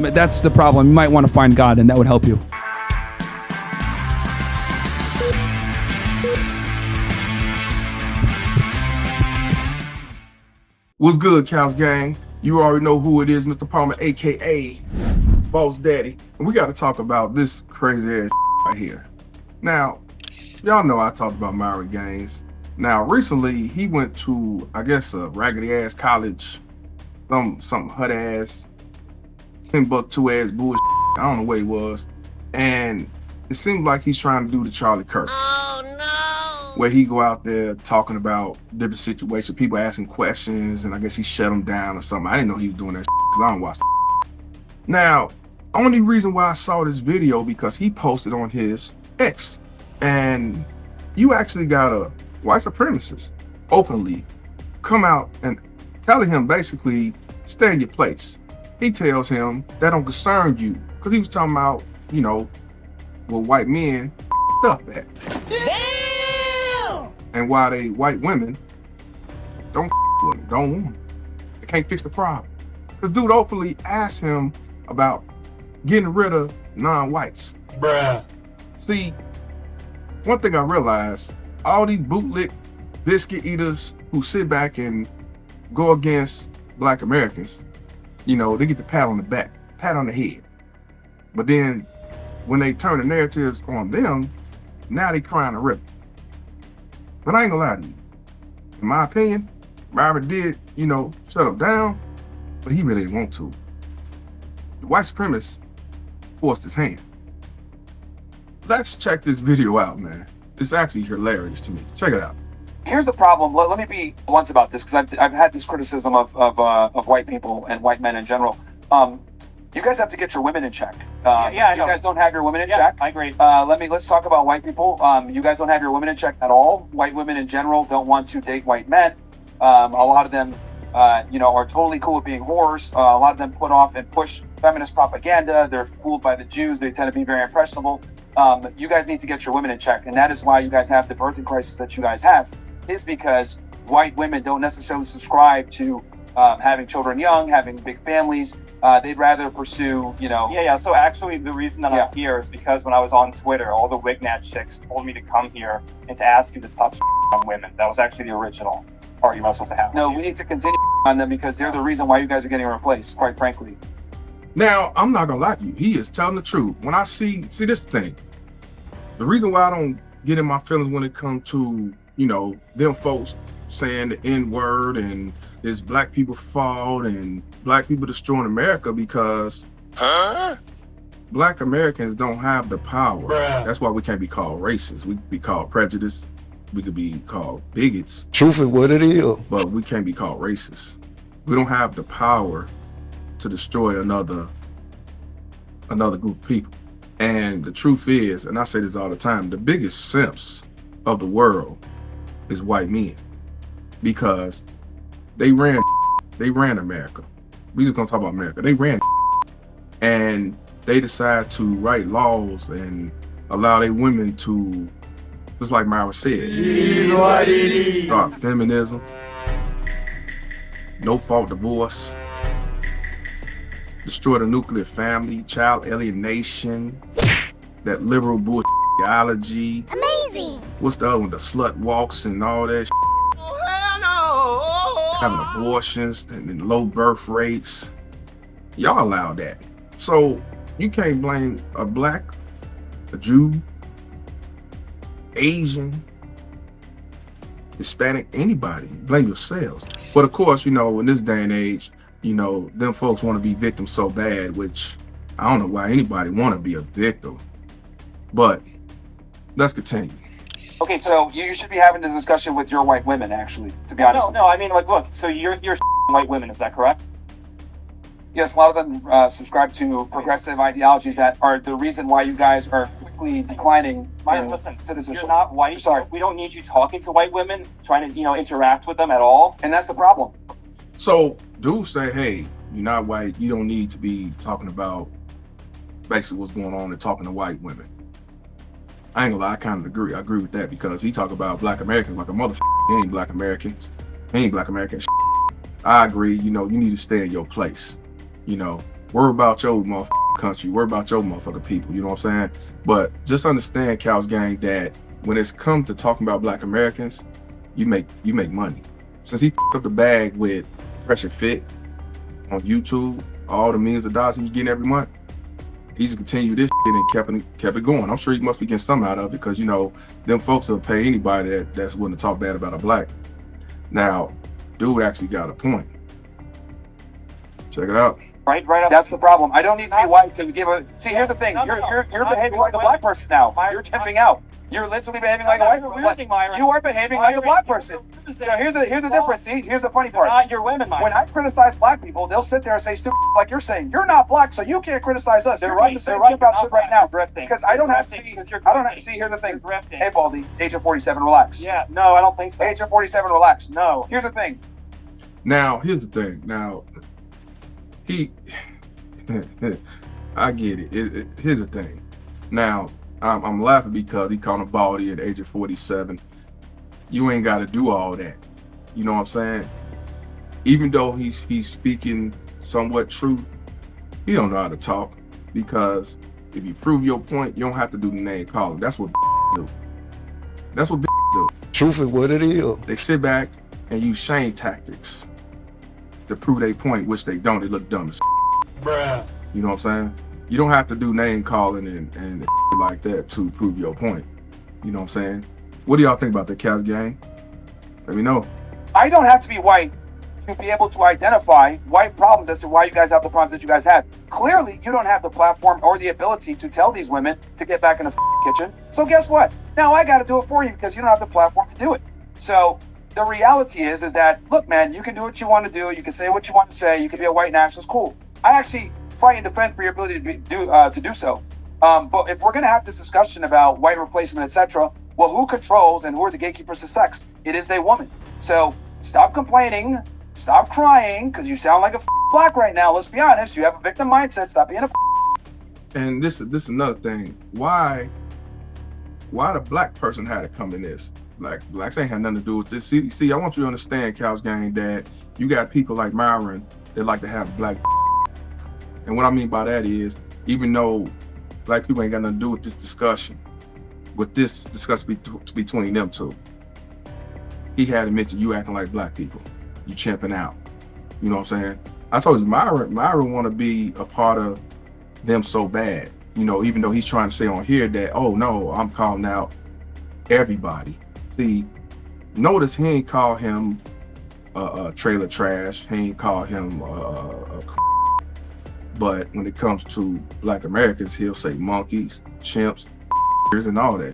That's the problem. You might want to find God, and that would help you. What's good, Cows Gang? You already know who it is, Mr. Palmer, aka Boss Daddy. And we got to talk about this crazy ass right here. Now, y'all know I talked about Myron Gaines. Now, recently he went to, I guess, a raggedy ass college, some hut ass, Timbuktu ass bullshit. I don't know where he was, and it seems like he's trying to do the Charlie Kirk. Oh no! Where he go out there talking about different situations, people asking questions, and I guess he shut them down or something. I didn't know he was doing that because I don't watch. Now, only reason why I saw this video because he posted on his X, and you actually got a white supremacist openly come out and telling him basically stay in your place. He tells him that don't concern you because he was talking about, you know, where white men up at. Damn! And why they white women don't with him, don't want him. They can't fix the problem. The dude openly asked him about getting rid of non-whites. Bruh. See, one thing I realized, all these bootlick biscuit eaters who sit back and go against Black Americans, you know, they get the pat on the back, pat on the head. But then when they turn the narratives on them, now they trying to rip it. But I ain't gonna lie to you. In my opinion, Myron did, you know, shut him down, but he really didn't want to. The white supremacist forced his hand. Let's check this video out, man. It's actually hilarious to me. Check it out. Here's the problem. Let me be blunt about this because I've had this criticism of white people and white men in general. You guys have to get your women in check. I know. You guys don't have your women in check. I agree. Let's talk about white people. You guys don't have your women in check at all. White women in general don't want to date white men. A lot of them, are totally cool with being whores. A lot of them put off and push feminist propaganda. They're fooled by the Jews. They tend to be very impressionable. You guys need to get your women in check, and that is why you guys have the birthing crisis that you guys have. Is because white women don't necessarily subscribe to having children young, having big families. They'd rather pursue, So actually, the reason that I'm here is because when I was on Twitter, all the Wignat chicks told me to come here and to ask you to stop on women. That was actually the original argument I was supposed to have. No, we need to continue on them because they're the reason why you guys are getting replaced, quite frankly. Now, I'm not gonna lie to you. He is telling the truth. When I see this thing, the reason why I don't get in my feelings when it comes to, them folks saying the N-word and it's black people's fault and black people destroying America because black Americans don't have the power. Bruh. That's why we can't be called racist. We could be called prejudiced. We could be called bigots. Truth is what it is. But we can't be called racist. We don't have the power to destroy another group of people. And the truth is, and I say this all the time, the biggest simps of the world is white men, because they ran America. We just gonna talk about America. They ran, and they decide to write laws and allow their women to, just like Myron said, start feminism, no fault divorce, destroy the nuclear family, child alienation, that liberal bullshit ideology. Amazing! What's the other one? The slut walks and all that shit. Oh hell no! Having abortions and low birth rates. Y'all allow that. So you can't blame a black, a Jew, Asian, Hispanic, anybody. Blame yourselves. But of course, in this day and age, them folks want to be victims so bad, which I don't know why anybody want to be a victim. But let's continue. Okay, so you should be having this discussion with your white women, actually, to be honest. No, I mean, look, so you're white women, is that correct? Yes, a lot of them subscribe to progressive ideologies that are the reason why you guys are quickly declining Myron, in listen, citizenship. you're not white. Sorry. We don't need you talking to white women, trying to, interact with them at all. And that's the problem. So dudes say, hey, you're not white, you don't need to be talking about basically what's going on and talking to white women. I ain't gonna lie, I kind of agree. I agree with that because he talk about black Americans like a motherfucker. He ain't black Americans. He ain't black Americans. I agree, you need to stay in your place. Worry about your motherfucking country. Worry about your motherfucking people. You know what I'm saying? But just understand, Cal's gang, that when it's come to talking about Black Americans, you make money. Since he f***ed up the bag with Pressure Fit on YouTube, all the millions of dollars he was getting every month, he just continued this shit and kept it going. I'm sure he must be getting something out of it because, you know, them folks will pay anybody that's willing to talk bad about a black. Now, dude actually got a point. Check it out. Right. That's the problem. I don't need to be white to give a. See, here's the thing. You're behaving like a black person now. You're tipping out. You're literally behaving like a white person. You are behaving like a black person. So here's the difference. See, here's the funny part. Not your women, Myron. When I criticize black people, they'll sit there and say stupid like you're saying. You're not black, so you can't criticize us. They're You're right. doing the same They're right shit about about shit right now. drifting. Because I don't have to be. I don't have to see. Here's the thing. Drifting. Hey, Baldy, age of 47, relax. Yeah. No, I don't think so. Age of 47, relax. No. Here's the thing. Now, here's the thing. Now, I get it. Here's the thing. Now, I'm laughing because he called him Baldy at the age of 47. You ain't got to do all that. You know what I'm saying? Even though he's speaking somewhat truth, he don't know how to talk, because if you prove your point, you don't have to do the name calling. That's what do. That's what do. Truth is what it is. They sit back and use shame tactics to prove their point, which they don't. They look dumb as Bruh. You know what I'm saying? You don't have to do name calling and like that to prove your point. You know what I'm saying? What do y'all think about the Cavs gang? Let me know. I don't have to be white to be able to identify white problems as to why you guys have the problems that you guys have. Clearly, you don't have the platform or the ability to tell these women to get back in the kitchen. So guess what? Now I got to do it for you because you don't have the platform to do it. So the reality is that, look, man, you can do what you want to do. You can say what you want to say. You can be a white nationalist. Cool. I actually fight and defend for your ability to do so. But if we're going to have this discussion about white replacement, etc., well, who controls and who are the gatekeepers to sex? It is the woman. So stop complaining, stop crying, because you sound like a black right now. Let's be honest. You have a victim mindset. Stop being a. And this is another thing. Why the black person had to come in this? Like, blacks ain't had nothing to do with this. See, I want you to understand, Cal's gang, that you got people like Myron that like to have black. And what I mean by that is, even though black people ain't got nothing to do with this discussion between them two, he had to mention you acting like black people. You champing out. You know what I'm saying? I told you, Myron want to be a part of them so bad. You know, even though he's trying to say on here that, oh no, I'm calling out everybody. See, notice he ain't call him trailer trash. He ain't call him but when it comes to black Americans, he'll say monkeys, chimps, and all that.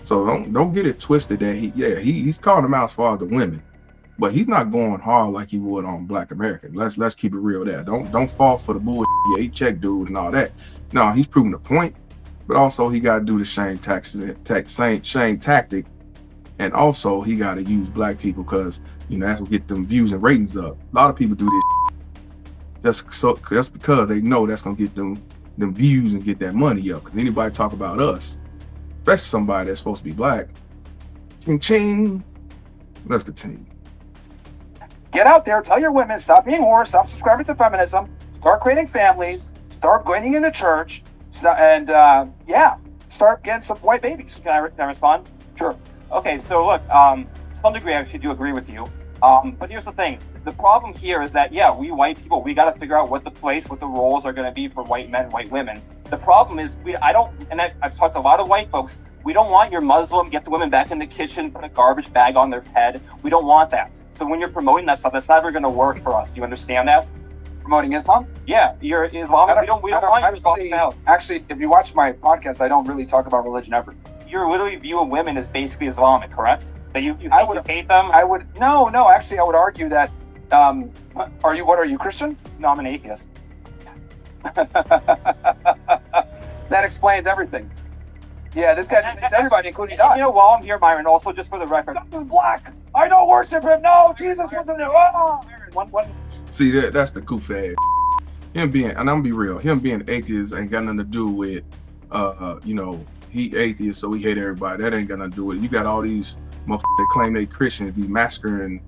So don't get it twisted that he's calling them out as far as the women, but he's not going hard like he would on black Americans. Let's keep it real there. Don't fall for the bullshit. Yeah, he check dude and all that. No, he's proving the point, but also he got to do the shame tactic, and also he got to use black people because, you know, that's what get them views and ratings up. A lot of people do this just because they know that's gonna get them views and get that money up. Because anybody talk about us, especially somebody that's supposed to be black, ching ching. Let's continue. Get out there, tell your women, stop being whores, stop subscribing to feminism, start creating families, start going into church, and start getting some white babies. Can I respond? Sure. Okay, so look, to some degree I actually do agree with you. But here's the thing. The problem here is that, yeah, we white people, we got to figure out what the roles are going to be for white men, white women. The problem is, I've talked to a lot of white folks, we don't want your Muslim, get the women back in the kitchen, put a garbage bag on their head. We don't want that. So when you're promoting that stuff, that's never going to work for us. Do you understand that? Promoting Islam? Yeah, you're Islamic. We don't want you talking out. Actually, if you watch my podcast, I don't really talk about religion ever. You're literally viewing women as basically Islamic, correct? That you hate them? No, actually, I would argue that, are you Christian? No, I'm an atheist. That explains everything. Yeah, this guy just hates everybody, including God. You know, while I'm here, Myron, also just for the record, I'm black. I don't worship him. No, Jesus wasn't there. Oh. See, that's the goof ass. Him being, and I'm gonna be real, him being atheist ain't got nothing to do with, you know, he atheist, so he hate everybody. That ain't got nothing to do with it. You got all these motherfuckers that claim they Christian to be massacring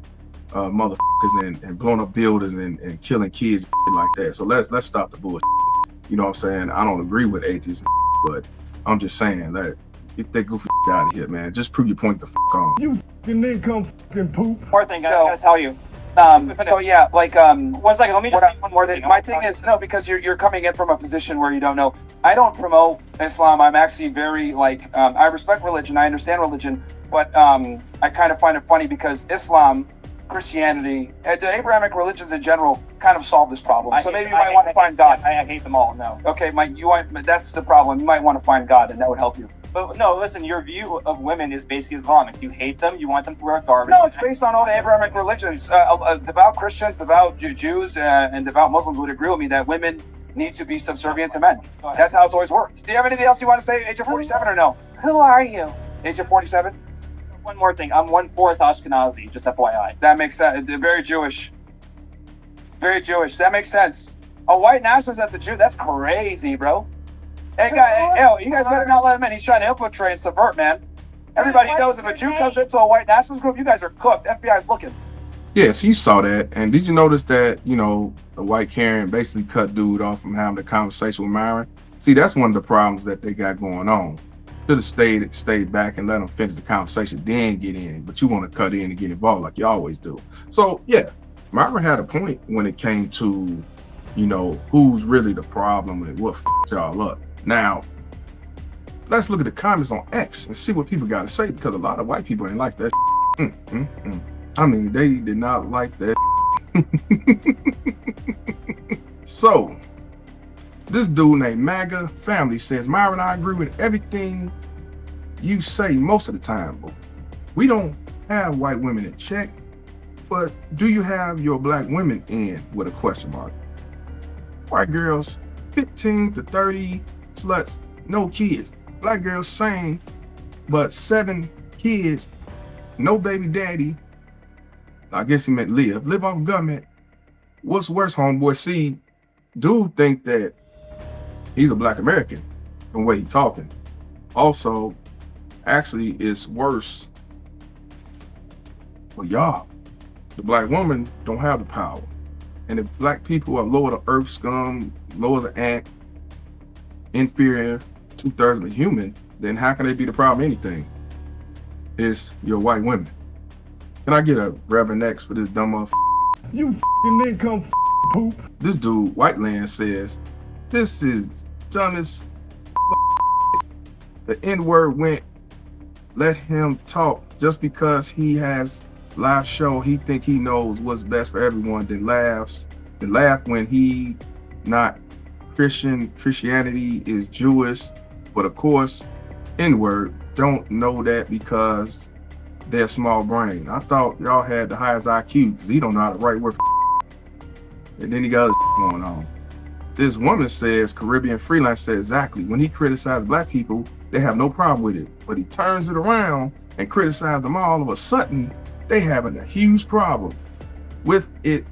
motherfuckers and blowing up buildings and killing kids and shit like that. So let's stop the bullshit. You know what I'm saying? I don't agree with atheists, but I'm just saying that get that goofy out of here, man. Just prove your point the fuck on. You income fucking poop. More thing, I So- gotta tell you. So yeah, like 1 second, let me just say one more thing. My thing is no, because you're coming in from a position where you don't know. I don't promote Islam. I'm actually very like I respect religion. I understand religion, but I kind of find it funny because Islam, Christianity, the Abrahamic religions in general kind of solve this problem. So maybe you might want to find God. I hate them all. No. Okay, that's the problem. You might want to find God, and that would help you. But no, listen, your view of women is basically Islamic. You hate them, you want them to wear garbage. No, it's based on all the Abrahamic religions. Devout Christians, devout Jews, and devout Muslims would agree with me that women need to be subservient to men. That's how it's always worked. Do you have anything else you want to say, age of 47 or no? Who are you? Age of 47? One more thing, I'm 1/4 Ashkenazi, just FYI. That makes sense. Very Jewish. Very Jewish. That makes sense. A white nationalist that's a Jew, that's crazy, bro. Hey, you guys better not let him in. He's trying to infiltrate and subvert, man. Everybody knows if a Jew comes into a white nationalist group, you guys are cooked. FBI's looking. Yes, you saw that. And did you notice that, you know, the white Karen basically cut dude off from having a conversation with Myron? See, that's one of the problems that they got going on. Should have stayed back and let them finish the conversation, then get in. But you want to cut in and get involved like you always do. So, yeah, Myron had a point when it came to, you know, who's really the problem and what f***ed y'all up. Now, let's look at the comments on X and see what people got to say, because a lot of white people ain't like that. I mean, they did not like that. So, this dude named MAGA Family says, Myron, I agree with everything you say most of the time, but we don't have white women in check. But do you have your black women in with a question mark? White girls, 15 to 30 sluts, no kids. Black girls, same, but 7 kids, no baby daddy. I guess he meant live off government. What's worse, homeboy? See, dude think that he's a black American from the way he talking. Also, actually, it's worse for y'all. The black woman don't have the power. And if black people are lower to earth scum, low as an ant, inferior, 2/3 of a human, then how can they be the problem of anything? It's your white women. Can I get a Reverend X for this dumb motherfucker? You income poop. This dude, White Land, says, this is dumbest. The N-word went, let him talk. Just because he has live show, he think he knows what's best for everyone, then laughs. Then laugh when he not Christian. Christianity is Jewish. But of course, N-word don't know that because they're small brain. I thought y'all had the highest IQ because he don't know how to write word for and then he got going on. This woman says, Caribbean Freelance said exactly, when he criticized black people, they have no problem with it. But he turns it around and criticizes them all of a sudden, they having a huge problem with it.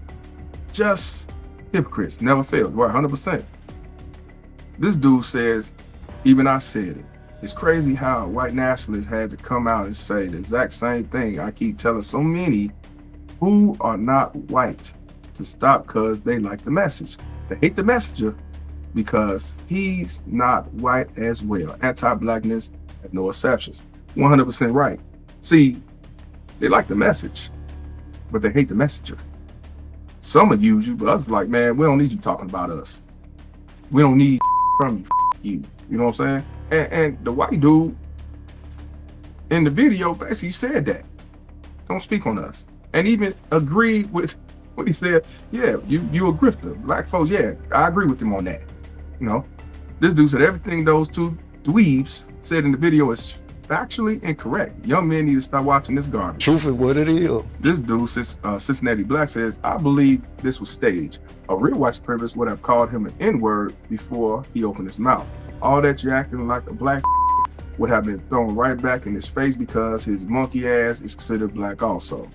Just hypocrites, never failed, right, 100%. This dude says, even I said it. It's crazy how white nationalists had to come out and say the exact same thing I keep telling so many who are not white to stop because they like the message. They hate the messenger because he's not white as well. Anti-blackness has no exceptions. 100% right. See, they like the message, but they hate the messenger. Some will use you, but others like, man, we don't need you talking about us. We don't need from you. You know what I'm saying? And the white dude in the video basically said that. Don't speak on us. And even agreed with what he said. Yeah, you a grifter. Black folks, yeah, I agree with him on that. You know, this dude said everything those two dweebs said in the video is factually incorrect. Young men need to stop watching this garbage. Truth is what it is. This dude, Cincinnati Black, says, I believe this was staged. A real white supremacist would have called him an N-word before he opened his mouth. All that you're acting like a black would have been thrown right back in his face because his monkey ass is considered black also.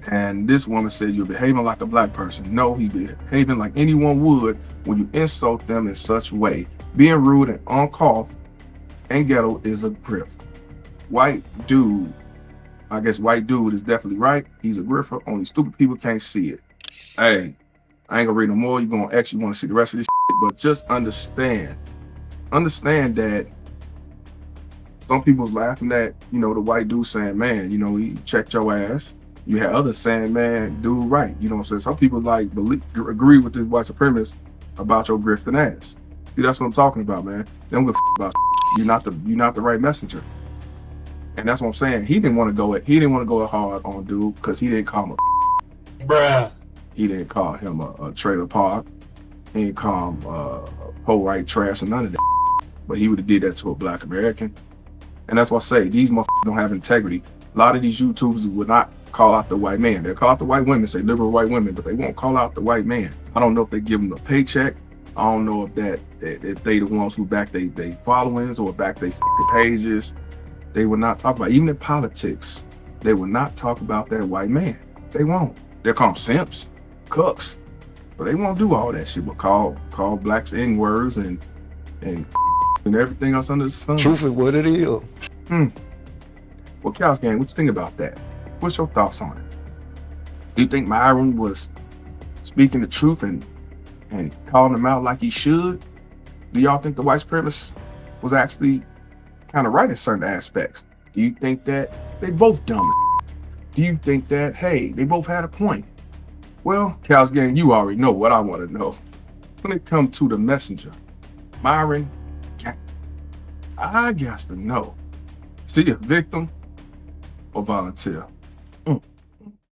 And this woman said, you're behaving like a black person. No, he behaving like anyone would when you insult them in such a way. Being rude and uncouth and ghetto is a grift. White dude I guess white dude is definitely right. He's a griffer. Only stupid people can't see it. Hey, I ain't gonna read no more. You're gonna actually want to see the rest of this shit, but just understand that some people's laughing at, you know, the white dude saying, man, you know, he checked your ass. You had others saying, man, dude, right. You know what I'm saying? Some people like agree with this white supremacist about your grifting ass. See, that's what I'm talking about, man. They don't give a about you're not the right messenger. And that's what I'm saying. He didn't want to go hard on dude because he didn't call him Bruh. he didn't call him a trailer park. He didn't call him a white trash or none of that. But he would have did that to a black American. And that's why I say these motherfuckers don't have integrity. A lot of these YouTubers would not call out the white man. They'll call out the white women, say liberal white women, but they won't call out the white man. I don't know if they give them a paycheck. I don't know if they the ones who back they followings or back they pages. They will not talk about, even in politics, they will not talk about that white man. They won't. They'll call them simps, cooks, but they won't do all that shit. But call blacks N-words and everything else under the sun. Truth is what it is. Well, Cows Gang, what you think about that? What's your thoughts on it? Do you think Myron was speaking the truth and calling them out like he should? Do y'all think the white supremacist was actually kind of right in certain aspects? Do you think that they both dumb? Do you think that, hey, they both had a point? Well, Cows Gang, you already know what I want to know. When it comes to the messenger, Myron, I got to know. See a victim or volunteer?